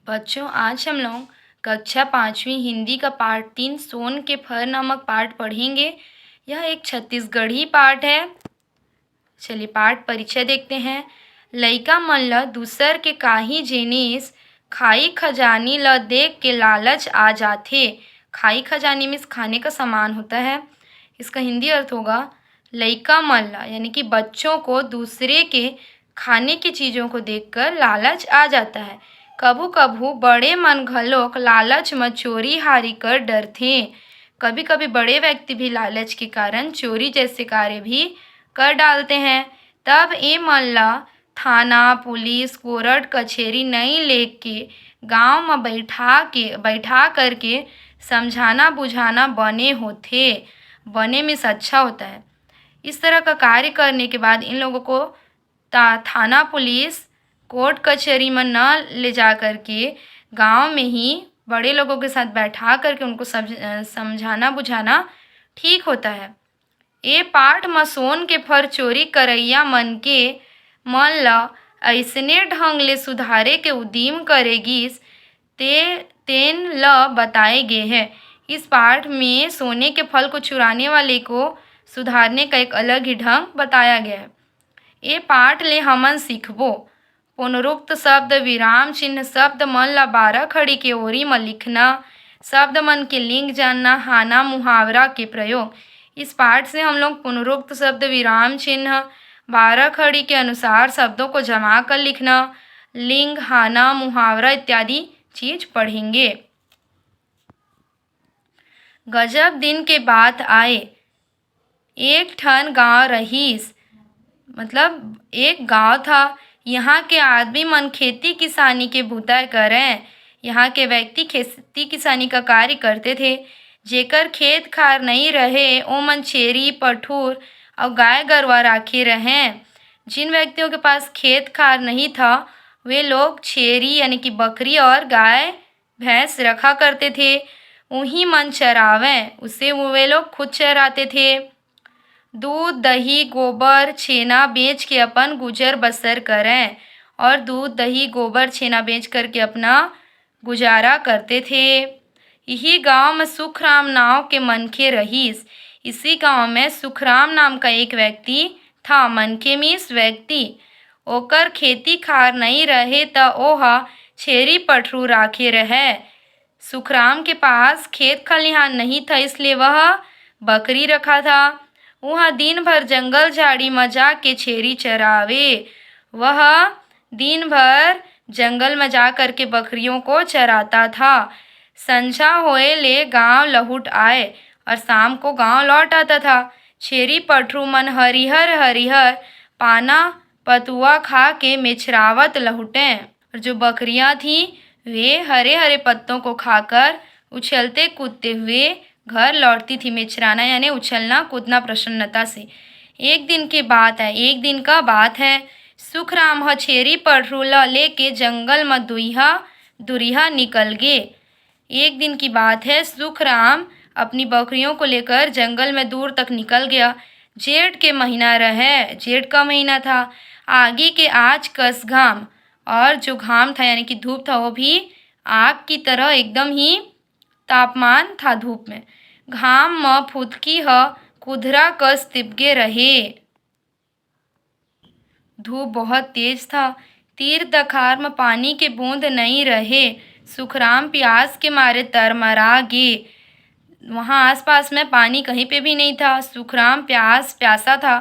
बच्चों, आज हम लोग कक्षा 5वीं हिंदी का पाठ 3 सोन के फर नामक पाठ पढ़ेंगे। यह एक छत्तीसगढ़ी पाठ है। चलिए पाठ परिचय देखते हैं। लइका मन ल दूसर के काही जिनिस खाई खजानी ल देख के लालच आ जाथे। खाई खजानी मीन्स खाने का सामान होता है। इसका हिंदी अर्थ होगा लइका मन ल यानी कि बच्चों को दूसरे के खाने की चीज़ों को देखकर लालच आ जाता है। कभू कभू बड़े मन घलोक लालच में चोरी हारी कर डरथे। कभी कभी बड़े व्यक्ति भी लालच के कारण चोरी जैसे कार्य भी कर डालते हैं। तब ए मन ला थाना पुलिस कोर्ट कचहरी नहीं लेके गांव में बैठा करके समझाना बुझाना बने होते। बने में अच्छा होता है। इस तरह का कार्य करने के बाद इन लोगों को थाना पुलिस कोर्ट कचहरी में न ले जा कर के गांव में ही बड़े लोगों के साथ बैठा करके उनको समझाना बुझाना ठीक होता है। ए पाठ म सोन के फर चोरी करइया मन के मन ल अइसने ढंग ले सुधारे के उदीम करेगिस तेन ल बताए गे है। इस पाठ में सोने के फल को चुराने वाले को सुधारने का एक अलग ही ढंग बताया गया है। ये पाठ ले हमन सीखबो पुनरुक्त शब्द विराम चिन्ह शब्द मन ला 12 खड़ी के ओरी में लिखना, शब्द मन के लिंग जानना, हाना मुहावरा के प्रयोग। इस पाठ से हम लोग पुनरुक्त शब्द विराम चिन्ह 12 खड़ी के अनुसार शब्दों को जमा कर लिखना, लिंग हाना मुहावरा इत्यादि चीज पढ़ेंगे। गजब दिन के बात आए, एक ठन गांव रहीस। मतलब एक गांव था। यहाँ के आदमी मन खेती किसानी के बूता करें। यहाँ के व्यक्ति खेती किसानी का कार्य करते थे। जेकर खेत खार नहीं रहे ओमन छेरी पठूर और गाय गरवा राखे रहें। जिन व्यक्तियों के पास खेत खार नहीं था वे लोग छेरी यानी कि बकरी और गाय भैंस रखा करते थे। उन्हीं मन चरावें, उससे वे लोग खुद चराते थे। दूध दही गोबर छेना बेच के अपन गुजर बसर करें और दूध दही गोबर छेना बेच करके अपना गुजारा करते थे। यही गांव में सुखराम नाव के मनखे रहीस। इसी गांव में सुखराम नाम का एक व्यक्ति था। मनखे मीन्स व्यक्ति। ओकर खेती खार नहीं रहे त ओहा छेरी पठरू राखे रहे। सुखराम के पास खेत खलिहान नहीं था इसलिए वह बकरी रखा था। वह दिन भर जंगल झाड़ी में जाके छेरी चरावे। वह दिन भर जंगल में जा कर के बकरियों को चराता था। संझा होए ले गांव लौट आए और शाम को गांव लौट आता था। छेरी पठरू मन हरिहर हरिहर पाना पतुआ खा के मिचरावत लौटे और जो बकरियां थी वे हरे हरे पत्तों को खाकर उछलते कूदते हुए घर लौटती थी। मिचराना यानी उछलना कूदना प्रसन्नता से। एक दिन का बात है। सुखराम छेरी पठरू ल लेके जंगल में दुरिहा निकल गए। एक दिन की बात है। सुखराम अपनी बकरियों को लेकर जंगल में दूर तक निकल गया। जेठ के महीना रहे। जेठ का महीना था। आगे के आज कस घाम और जो घाम था यानी कि धूप था वो भी आग की तरह एकदम ही तापमान था। धूप में घाम म फुदकी ह कुधरा कस तिपगे रहे। धूप बहुत तेज था। तीर तखार में पानी के बूंद नहीं रहे। सुखराम प्यास के मारे तरमरा गे। वहाँ आसपास में पानी कहीं पे भी नहीं था। सुखराम प्यासा था।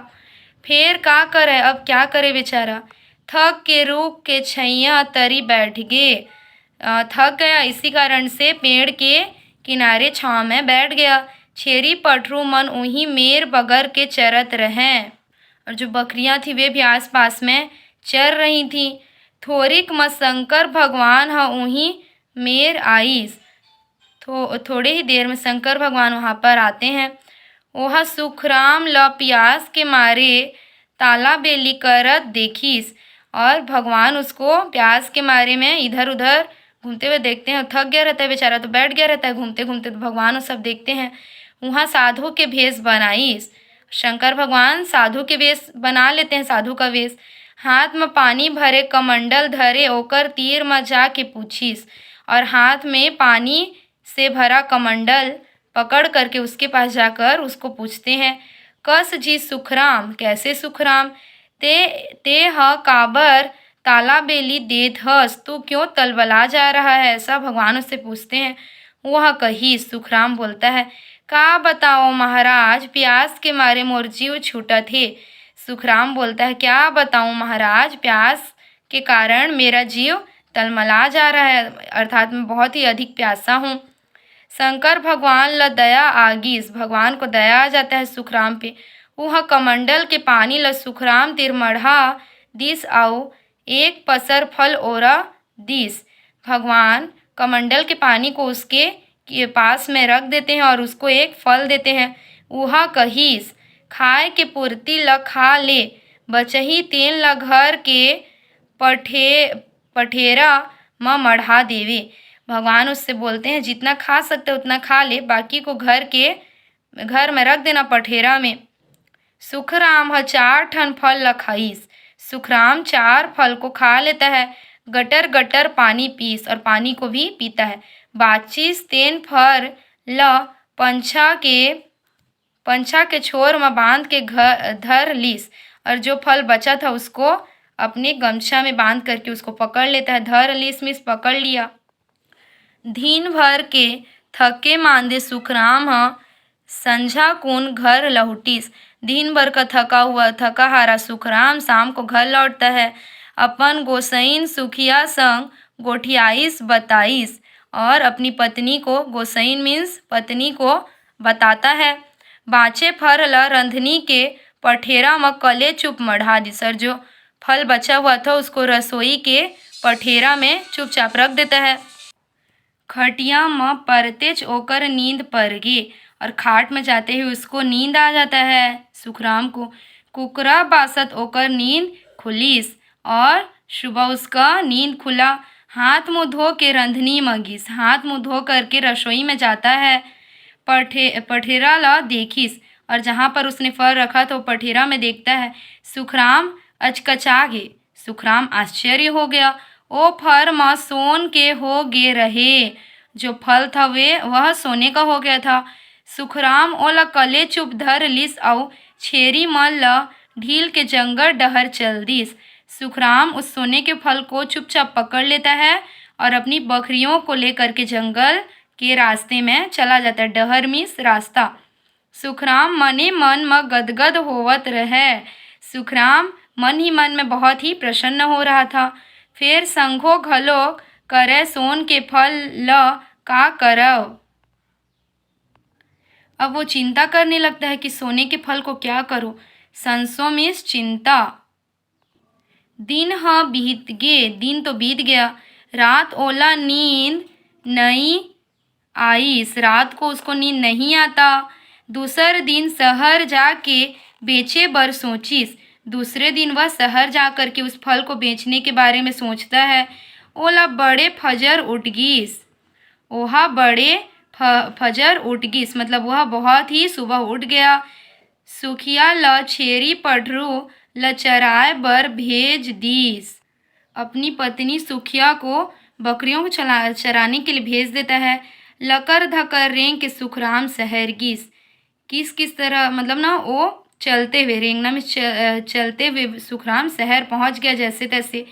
फिर का करे, अब क्या करे बेचारा। थक के रूख के छैया तरी बैठ गए। थक गया इसी कारण से पेड़ के किनारे छांव में बैठ गया। छेरी पठरू मन उही मेर बगर के चरत रहें और जो बकरियां थी वे भी आसपास में चर रही थी। थोरिक में शंकर भगवान उही मेर आईस। थोड़े ही देर में शंकर भगवान वहाँ पर आते हैं। वह सुखराम ल प्यास के मारे ताला बेली करत देखीस और भगवान उसको प्यास के मारे में इधर उधर घूमते हुए देखते हैं। थक गया रहता है बेचारा तो बैठ गया रहता है घूमते घूमते। तो भगवान वो सब देखते हैं। वहाँ साधु के भेष बनाईस। शंकर भगवान साधु के वेश बना लेते हैं, साधु का वेश। हाथ में पानी भरे कमंडल धरे ओकर तीर में जाके पूछिस। और हाथ में पानी से भरा कमंडल पकड़ करके उसके पास जाकर उसको पूछते हैं, कस जी सुखराम, कैसे सुखराम, ते ते ह काबर ताला बेली देत हस, तू क्यों तलबला जा रहा है, ऐसा भगवान उससे पूछते हैं। वह कही, सुखराम बोलता है, का बताओ महाराज, प्यास के मारे मोर जीव छूटत हे। सुखराम बोलता है, क्या बताऊं महाराज, प्यास के कारण मेरा जीव तलमला जा रहा है, अर्थात मैं बहुत ही अधिक प्यासा हूँ। शंकर भगवान ल दया आगिस, भगवान को दया आ जाता है सुखराम पे। वह कमंडल के पानी ल सुखराम तीर मढ़ा दिस आउ एक पसर फल ओरा दिस। भगवान कमंडल के पानी को उसके के पास में रख देते हैं और उसको एक फल देते हैं। वह कहिस, खाए के पूर्ति ल खा ले, बचही तेल ल घर के पठेरा म मढ़ा देवे। भगवान उससे बोलते हैं, जितना खा सकते उतना खा ले, बाकी को घर में रख देना पठेरा में। सुखराम ह 4 ठन फल ल खाइस। सुखराम 4 फल को खा लेता है, गटर गटर पानी पीस और पानी को भी पीता है। बाचिस तेन फर ल पंछा के छोर में बांध के धर लीस, और जो फल बचा था उसको अपने गमछा में बांध करके उसको पकड़ लेता है। धर लीस मीस पकड़ लिया। दिन भर के थके मांदे सुखराम ह संझा कुन घर लौटिस। दिन भर का थका हुआ थका हारा सुखराम शाम को घर लौटता है। अपन गोसैन सुखिया संग गोठियाइस बताइस, और अपनी पत्नी को, गोसैन मीन्स पत्नी को बताता है। बाँचे फर ल रंधनी के पठेरा में कले चुप मढ़ा दिस, और जो फल बचा हुआ था उसको रसोई के पठेरा में चुपचाप रख देता है। खटिया में परतेच ओकर नींद परगे, और खाट में जाते ही उसको नींद आ जाता है सुखराम को। कुकरा बासत ओकर नींद खुलिस, और सुबह उसका नींद खुला। हाथ मुँह धो के रंधनी में गिस, हाथ मुँह धो करके रसोई में जाता है। पठेरा ला देखिस, और जहाँ पर उसने फल रखा था वो पठेरा में देखता है। सुखराम अचकचा गे, सुखराम आश्चर्य हो गया। ओ फर माँ सोन के हो गे रहे, जो फल था वह सोने का हो गया था। सुखराम ओला कले चुप धर लिस आउ छेरी मन ल ढील के जंगल डहर चल दिस। सुखराम उस सोने के फल को चुपचाप पकड़ लेता है और अपनी बकरियों को लेकर के जंगल के रास्ते में चला जाता है। डहर मीन्स रास्ता। सुखराम मने मन में गदगद होवत रहे। सुखराम मन ही मन में बहुत ही प्रसन्न हो रहा था। फिर संघो घलो करे सोन के फल ल का करव। अब वो चिंता करने लगता है कि सोने के फल को क्या करूं। संसो मीन्स चिंता। दिन बीत गे, दिन तो बीत गया। रात ओला नींद नहीं आईस, रात को उसको नींद नहीं आता। दूसर दिन शहर जाके बेचे बर सोचिस, दूसरे दिन वह शहर जा कर के उस फल को बेचने के बारे में सोचता है। ओला बड़े फजर उठ गिस, ओहा बड़े फजर उठ गिस मतलब वह बहुत ही सुबह उठ गया। सुखिया ल छेरी पढ़रू ल चराए बर भेज दीस, अपनी पत्नी सुखिया को बकरियों को चराने के लिए भेज देता है। लकर धकर रेंग के सुखराम शहर गिस, किस तरह मतलब ना वो चलते हुए, रेंगना में चलते हुए सुखराम शहर पहुंच गया जैसे तैसे।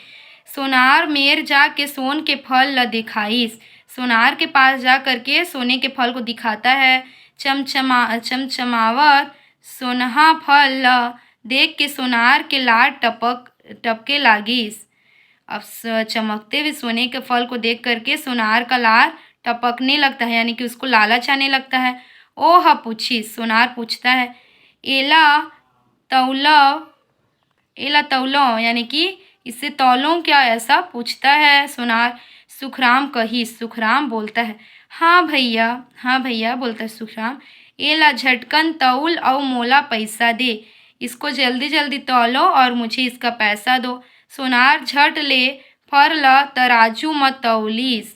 सोनार मेर जाके सोन के फल ल दिखाइस, सोनार के पास जा करके सोने के फल को दिखाता है। चमचमावत सोनहा फल ल देख के सोनार के लार टपके लागिस। अब चमकते हुए सोने के फल को देख करके सोनार का लार टपकने लगता है, यानी कि उसको लालच आने लगता है। ओह पूछिस, सोनार पूछता है, एला तौलो यानी कि इससे तौलों क्या, ऐसा पूछता है सोनार। सुखराम कही, सुखराम बोलता है, हाँ भैया बोलता है सुखराम। एला झटकन तौल और मोला पैसा दे, इसको जल्दी जल्दी तौलो और मुझे इसका पैसा दो। सोनार झट ले फर ल तराजू मत तौलीस,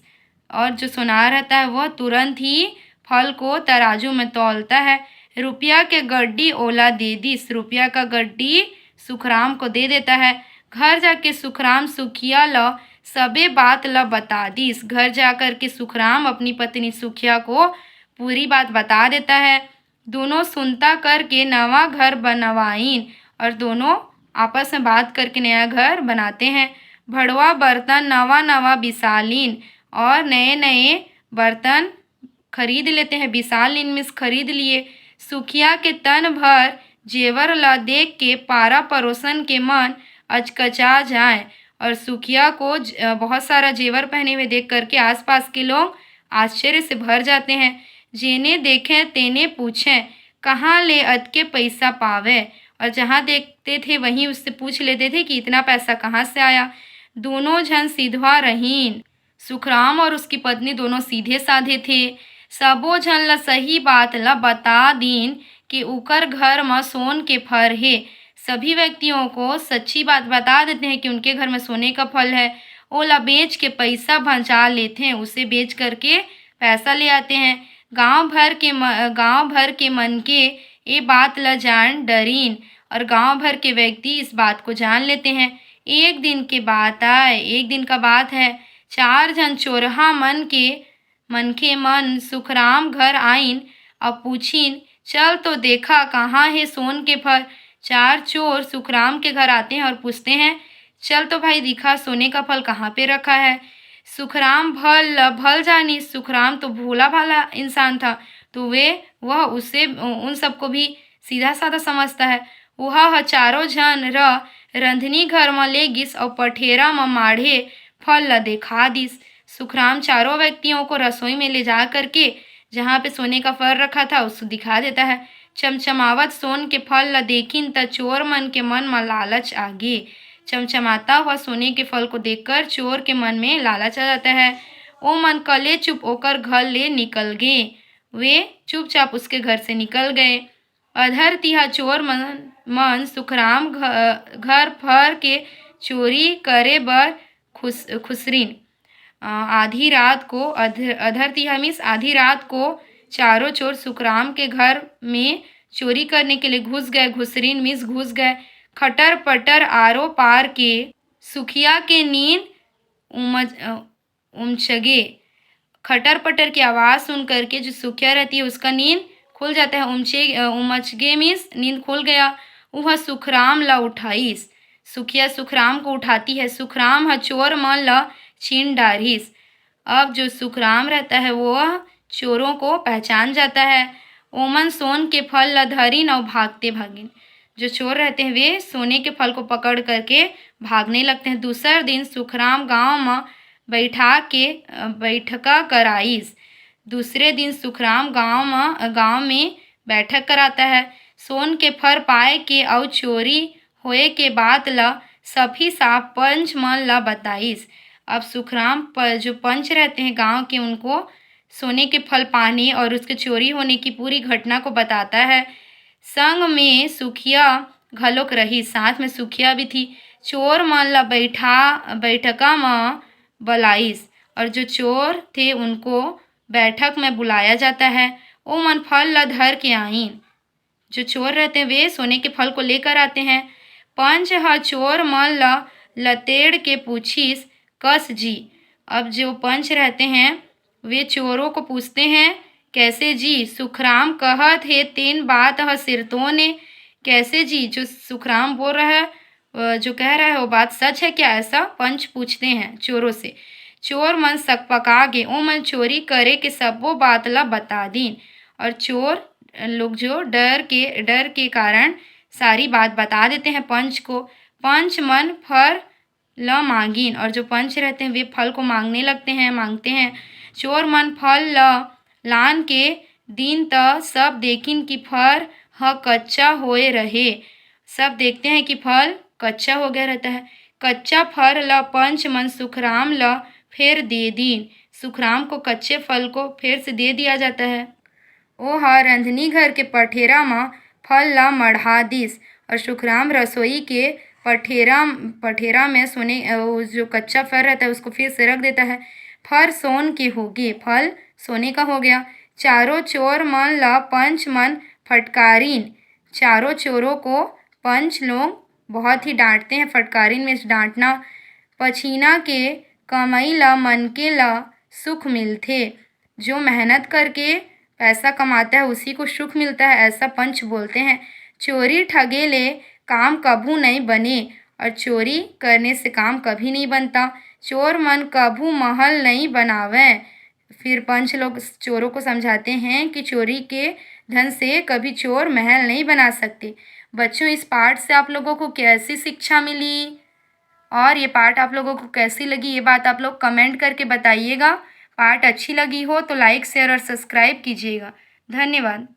और जो सोनार रहता है वह तुरंत ही फल को तराजू में तौलता है। रुपया के गड्डी ओला दे दीस, रुपया का गड्डी सुखराम को दे देता है। घर जाके सुखराम सुखिया ल सबे बात ल बता दीस। घर जाकर के सुखराम अपनी पत्नी सुखिया को पूरी बात बता देता है। दोनों सुनता करके नवा घर बनवाइन और दोनों आपस में बात करके नया घर बनाते हैं। भड़वा बर्तन नवा नवा बिसालीन और नए नए बर्तन खरीद लेते हैं। बिसालीन मीन्स खरीद लिए। सुखिया के तन भर जेवर ला देख के पारा पड़ोसन के मन अचकचा जाए और सुखिया को बहुत सारा जेवर पहने हुए देख करके आसपास के लोग आश्चर्य से भर जाते हैं। जेने देखें तेने पूछें कहाँ ले अतके पैसा पावे, और जहाँ देखते थे वहीं उससे पूछ लेते थे कि इतना पैसा कहाँ से आया। दोनों जन सीधवा रहीन। सुखराम और उसकी पत्नी दोनों सीधे साधे थे। सबो जन ला सही बात ला बता दीन कि उकर घर में सोन के फर है। सभी व्यक्तियों को सच्ची बात बता देते हैं कि उनके घर में सोने का फल है। ओला बेच के पैसा बचा लेते हैं, उसे बेच करके पैसा ले आते हैं। गांव भर के मन के ये बात ला जान डरीन और गांव भर के व्यक्ति इस बात को जान लेते हैं। एक दिन का बात है। 4 जन चोरहा मन सुखराम घर आइन और पूछिन चल तो देखा कहाँ है सोन के फल। 4 चोर सुखराम के घर आते हैं और पूछते हैं चल तो भाई दिखा सोने का फल कहाँ पे रखा है। सुखराम भल जानी, सुखराम तो भोला भाला इंसान था, तो वह उसे उन सबको भी सीधा साधा समझता है। वह 4 जन रंधनी घर में ले गिस और पठेरा में माढ़े फल ला देखा दिस। सुखराम 4 व्यक्तियों को रसोई में ले जा करके जहाँ पे सोने का फल रखा था उसको दिखा देता है। चमचमावत सोन के फल ला देखिन त चोर मन के मन में लालच आगे। चमचमाता हुआ सोने के फल को देखकर चोर के मन में लालच आ जाता है। ओ मन कले चुप होकर घर ले निकल गए। वे चुपचाप उसके घर से निकल गए। अधर तिहा चोर मन सुखराम घर फर के चोरी करे बर खुसरीन। आधी रात को 4 चोर सुखराम के घर में चोरी करने के लिए घुस गए। घुसरीन मीन्स घुस गए। खटर पटर आरो पार के सुखिया के नींद उमचगे। खटर पटर की आवाज़ सुन करके जो सुखिया रहती है उसका नींद खुल जाता है। उमचगे मीन्स नींद खुल गया। वह सुखराम ला उठाईस। सुखिया सुखराम को उठाती है। सुखराम चोर मन ला छीन डारिस। अब जो सुखराम रहता है वह चोरों को पहचान जाता है। ओमन सोन के फल ला धरिन और भागिन। जो चोर रहते हैं वे सोने के फल को पकड़ करके भागने लगते हैं। दूसरे दिन सुखराम गांव में बैठका कराईस। दूसरे दिन सुखराम गांव में बैठक कराता है। सोन के फर पाए के और चोरी होए के बात ला सभी साफ पंच मन ला बताईस। अब सुखराम जो पंच रहते हैं गांव के उनको सोने के फल पाने और उसके चोरी होने की पूरी घटना को बताता है। संग में सुखिया घलोक रही, साथ में सुखिया भी थी। चोर मन ला बैठका में बुलाईस और जो चोर थे उनको बैठक में बुलाया जाता है। ओ मन फल ला धर के आइन। जो चोर रहते हैं वे सोने के फल को लेकर आते हैं। पंच चोर मन ला लतेड़ के पूछीस कस जी। अब जो पंच रहते हैं वे चोरों को पूछते हैं कैसे जी। सुखराम कहत है तेन बात सिरतों ने। कैसे जी, जो सुखराम बोल रहा है जो कह रहा है वो बात सच है क्या, ऐसा पंच पूछते हैं चोरों से। चोर मन सकपका गे। ओ मन चोरी करे के सबो बात ला बता दीन और चोर लोग जो डर के कारण सारी बात बता देते हैं पंच को। पंच मन फल ल मांगिन और जो पंच रहते हैं वे फल को मांगते हैं। चोर मन फल लान के दिन त सब देखिन कि फल कच्चा होए रहे। सब देखते हैं कि फल कच्चा हो गया रहता है। कच्चा फल ला पंच मन सुखराम ला फिर दे दीन। सुखराम को कच्चे फल को फिर से दे दिया जाता है। ओ रंधनी घर के पठेरा में फल ला मढ़ा दिस और सुखराम रसोई के पठेरा में सोने जो कच्चा फल रहता है उसको फिर से रख देता है। फल सोन के हो गए, फल सोने का हो गया। 4 चोर मन ला पंच मन फटकारीन। 4 चोरों को पंच लोग बहुत ही डांटते हैं, फटकारिन में डांटना। पछीना के कमई ल मनके ल सुख मिलथे। जो मेहनत करके पैसा कमाता है उसी को सुख मिलता है, ऐसा पंच बोलते हैं। चोरी ठगे ले काम कभू नहीं बने, और चोरी करने से काम कभी नहीं बनता। चोर मन कभू महल नहीं बनावे। फिर पंच लोग चोरों को समझाते हैं कि चोरी के धन से कभी चोर महल नहीं बना सकते। बच्चों, इस पाठ से आप लोगों को कैसी शिक्षा मिली और ये पाठ आप लोगों को कैसी लगी, ये बात आप लोग कमेंट करके बताइएगा। पाठ अच्छी लगी हो तो लाइक शेयर और सब्सक्राइब कीजिएगा। धन्यवाद।